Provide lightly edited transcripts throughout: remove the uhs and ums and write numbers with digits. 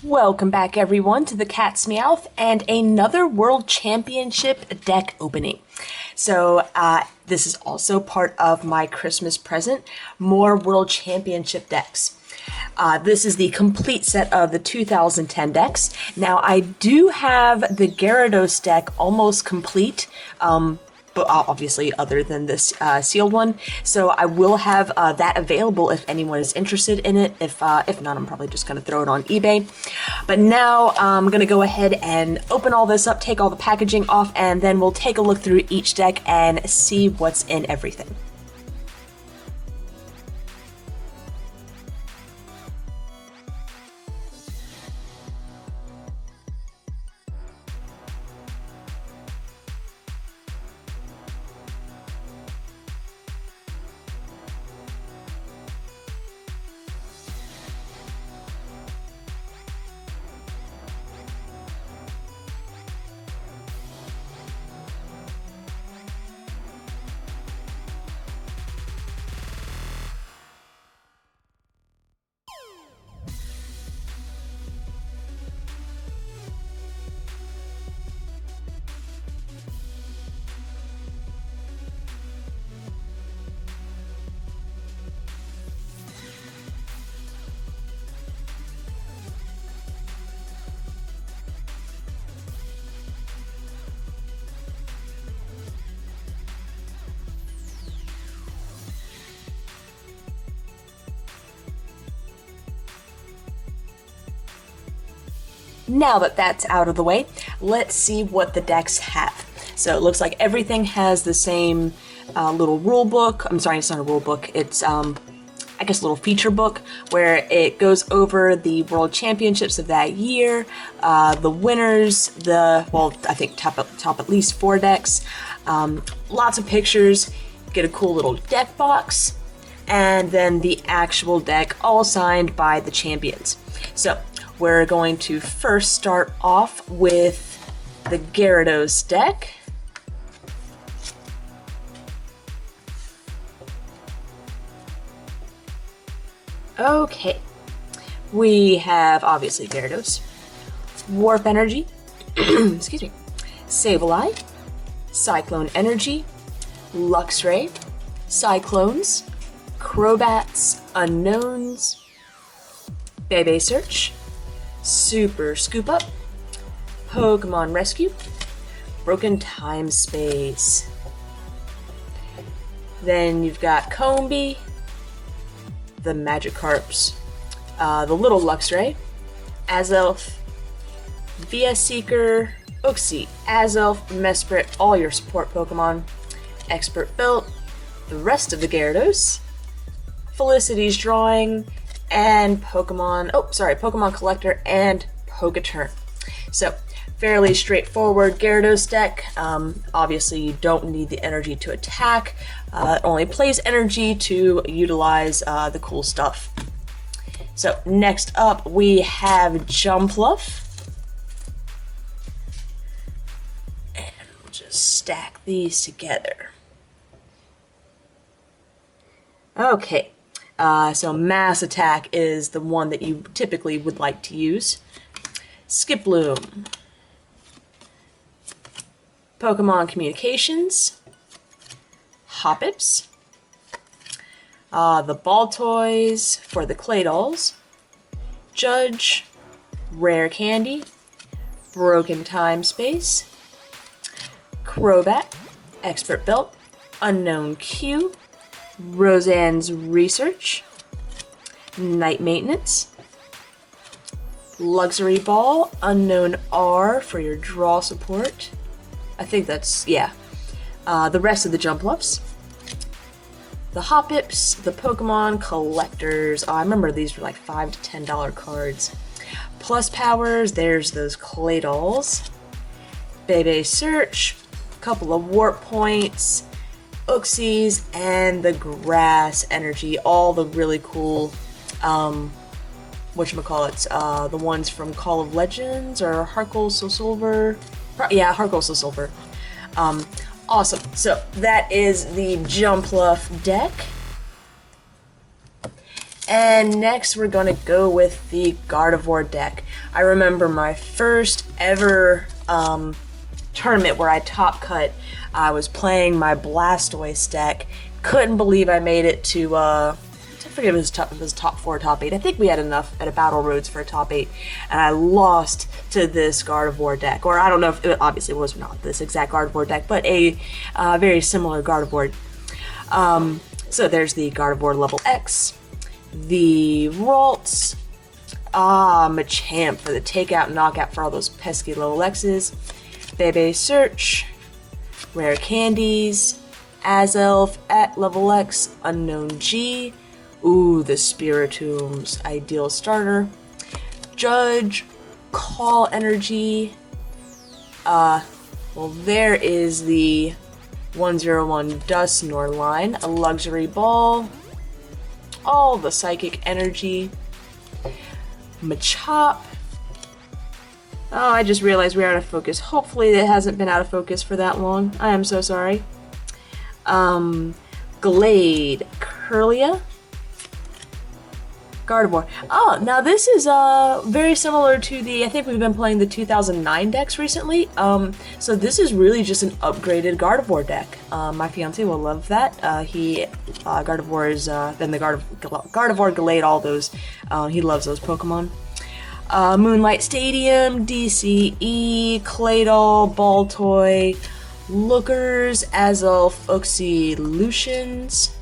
Welcome back, everyone, to the Cat's Meowth and another World Championship deck opening. So, this is also part of my Christmas present, more World Championship decks. This is the complete set of the 2010 decks. Now, I do have the Gyarados deck almost complete, but obviously other than this sealed one. So I will have that available if anyone is interested in it. If not, I'm probably just going to throw it on eBay. But now I'm going to go ahead and open all this up, take all the packaging off, and then we'll take a look through each deck and see what's in everything. Now that that's out of the way, let's see what the decks have. So it looks like everything has the same little rule book. I'm sorry, it's not a rule book. It's, I guess, a little feature book where it goes over the World Championships of that year, the winners, well, I think top at least 4 decks, lots of pictures, get a cool little deck box, and then the actual deck all signed by the champions. So we're going to first start off with the Gyarados deck. Okay, we have obviously Gyarados, Warp Energy, excuse me, Sableye, Cyclone Energy, Luxray, Cyclones, Crobats, Unknowns, Bebe Search, Super Scoop Up, Pokemon Rescue, Broken Time Space. Then you've got Combee, the Magikarps, the Little Luxray, Azelf, VS Seeker, Uxie, Azelf, Mesprit, all your support Pokemon, Expert Belt, the rest of the Gyarados, Felicity's Drawing, and Pokemon Collector and Poketurn. So, fairly straightforward Gyarados deck. Obviously, you don't need the energy to attack. It only plays energy to utilize the cool stuff. So, next up, we have Jumpluff. And we'll just stack these together. Okay. So Mass Attack is the one that you typically would like to use. Skiploom, Pokemon Communications, Hoppips, the Ball Toys for the Clay Dolls, Judge, Rare Candy, Broken Time Space, Crobat, Expert Belt, Unknown Q, Roseanne's Research, Night Maintenance, Luxury Ball, Unknown R for your draw support. I think that's, yeah. The rest of the Jumpluffs, the Hoppips, the Pokemon Collectors. Oh, I remember these were like $5 to $10 cards. Plus powers, there's those Clay Dolls, Bebe Search, a couple of Warp Points, Uxies, and the Grass Energy, all the really cool, whatchamacallits, the ones from Call of Legends, or Heartgold Soul Silver, yeah, Heartgold Soul Silver. Awesome, so that is the Jumpluff deck. And next we're gonna go with the Gardevoir deck. I remember my first ever tournament where I top cut. I was playing my Blastoise deck. Couldn't believe I made it to I forget if it was top 4, top 8. I think we had enough at a Battle Roads for a top 8, and I lost to this Gardevoir deck. Or I don't know if it obviously was not this exact Gardevoir deck, but a very similar Gardevoir. So there's the Gardevoir level X, the Ralts, Machamp for the takeout and knockout for all those pesky level X's, Bebe Search, Rare Candies, Azelf at level X, Unknown G, ooh, the Spiritomb's ideal starter, Judge, Call Energy, well, there is the 101 Dusknoir line, a Luxury Ball, all the Psychic Energy, Machop. Oh, I just realized we're out of focus. Hopefully it hasn't been out of focus for that long. I am so sorry. Glade, Curlia, Gardevoir. Oh, now this is very similar to the, I think we've been playing the 2009 decks recently. So this is really just an upgraded Gardevoir deck. My fiance will love that. Gardevoir is, then the Gardevoir, Glade, all those. He loves those Pokemon. Moonlight Stadium, DCE, Claydol, Baltoy, Lookers, Azelf, Uxie, Lucians,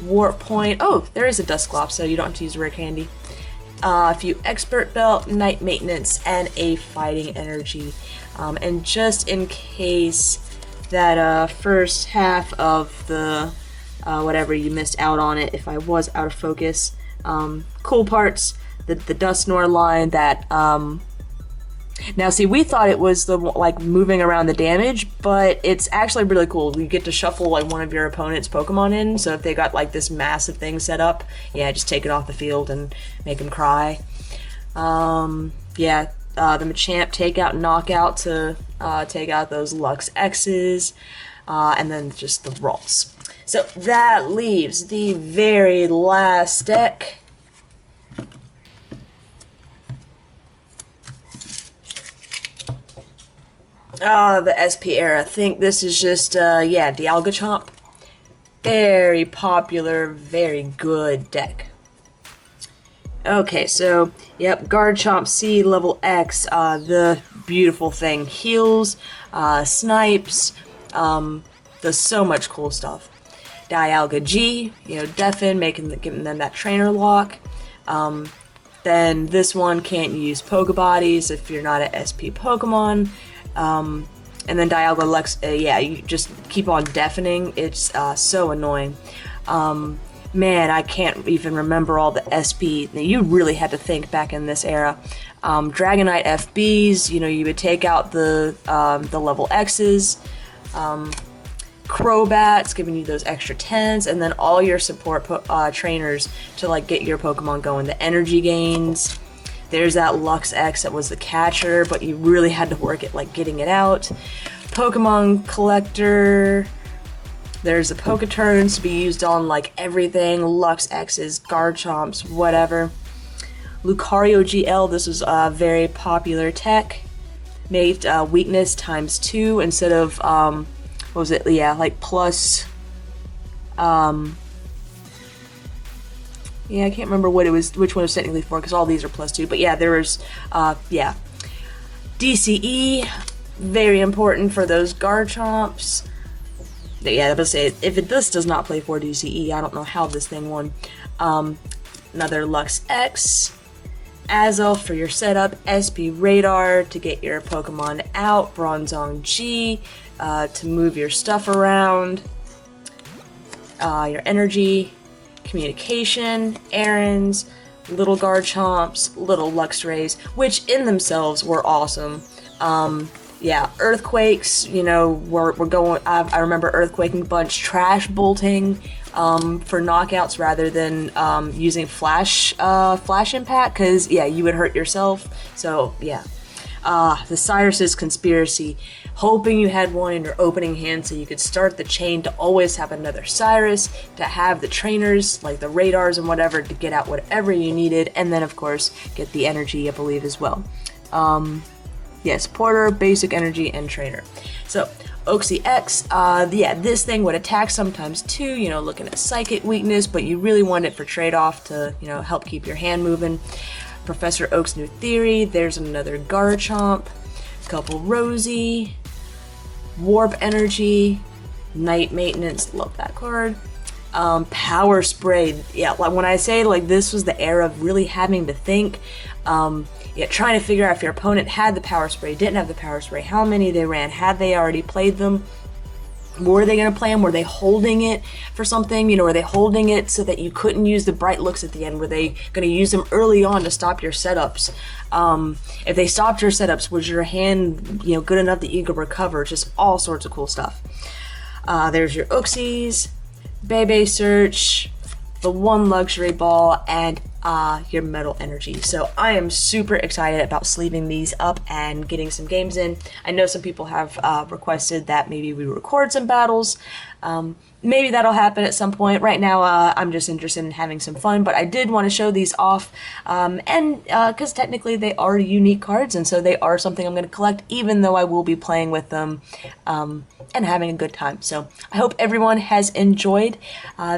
Warp Point. Oh, there is a Dusclops, so you don't have to use Rare Candy. A few Expert Belt, Night Maintenance, and a Fighting Energy. And just in case that first half of the whatever you missed out on it, if I was out of focus, cool parts. The Dusknoir line that, now see, we thought it was the, like, moving around the damage, but it's actually really cool. You get to shuffle, like, one of your opponent's Pokemon in, so if they got, like, this massive thing set up, yeah, just take it off the field and make them cry. The Machamp takeout and knockout to take out those Lux X's, and then just the Ralts. So that leaves the very last deck. The SP era. I think this is just, Dialga-Chomp. Very popular, very good deck. Okay, so, yep, Garchomp C, level X, the beautiful thing. Heals, snipes, does so much cool stuff. Dialga G, deafen, giving them that trainer lock. Then this one can't use Pokebodies if you're not an SP Pokemon. And then Dialga Lux, you just keep on deafening. It's so annoying. Man, I can't even remember all the SP. You really had to think back in this era. Dragonite FBs, you would take out the level X's. Crobats, giving you those extra 10s, and then all your support trainers to, like, get your Pokemon going. The energy gains. There's that Lux X that was the catcher, but you really had to work at, like, getting it out. Pokemon Collector. There's the Poketurns to be used on, like, everything. Lux X's, Garchomps, whatever. Lucario GL, this was a very popular tech. Made weakness ×2 instead of, what was it? Yeah, like plus, yeah, I can't remember what it was, which one it was technically for, because all these are +2. But yeah, there was, DCE, very important for those Garchomps. Yeah, I was gonna say, if this does not play for DCE, I don't know how this thing won. Another Lux X, Azelf for your setup, SP Radar to get your Pokemon out, Bronzong G to move your stuff around, your energy, communication, errands, little Garchomps, little Luxrays, which in themselves were awesome. Earthquakes, we're going, I remember Earthquaking Bunch, Trash Bolting for knockouts rather than using Flash Impact, because, you would hurt yourself, so, yeah. The Cyrus's Conspiracy, hoping you had one in your opening hand so you could start the chain to always have another Cyrus, to have the trainers, like the radars and whatever, to get out whatever you needed, and then of course get the energy, I believe, as well. Yes, Porter, Basic Energy, and Trainer. So, Oxy X, yeah, this thing would attack sometimes too, you know, looking at Psychic weakness, but you really want it for trade-off to, you know, help keep your hand moving. Professor Oak's New Theory, there's another Garchomp, couple Rosie, Warp Energy, Night Maintenance, love that card. Power Spray, yeah, like when I say like this was the era of really having to think, yeah, trying to figure out if your opponent had the Power Spray, didn't have the Power Spray, how many they ran, had they already played them, were they going to play them, were they holding it for something, you know, were they holding it so that you couldn't use the bright looks at the end, were they going to use them early on to stop your setups, if they stopped your setups, was your hand, you know, good enough that you could recover, just all sorts of cool stuff. There's your Uxies, Bebe Search, the one Luxury Ball, and your Metal Energy. So I am super excited about sleeving these up and getting some games in. I know some people have requested that maybe we record some battles. Maybe that'll happen at some point. Right now, I'm just interested in having some fun, but I did want to show these off, and because technically they are unique cards, and so they are something I'm going to collect, even though I will be playing with them and having a good time. So I hope everyone has enjoyed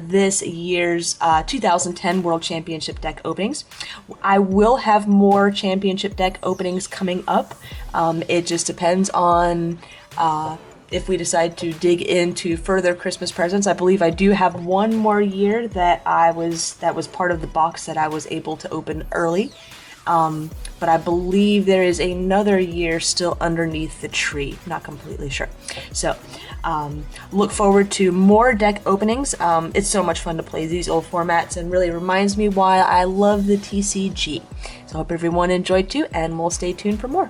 this year's 2010 World Championship deck openings. I will have more championship deck openings coming up. It just depends on if we decide to dig into further Christmas presents. I believe I do have one more year that was part of the box that I was able to open early. But I believe there is another year still underneath the tree. Not completely sure. So, look forward to more deck openings. It's so much fun to play these old formats and really reminds me why I love the TCG. So I hope everyone enjoyed too, and we'll stay tuned for more.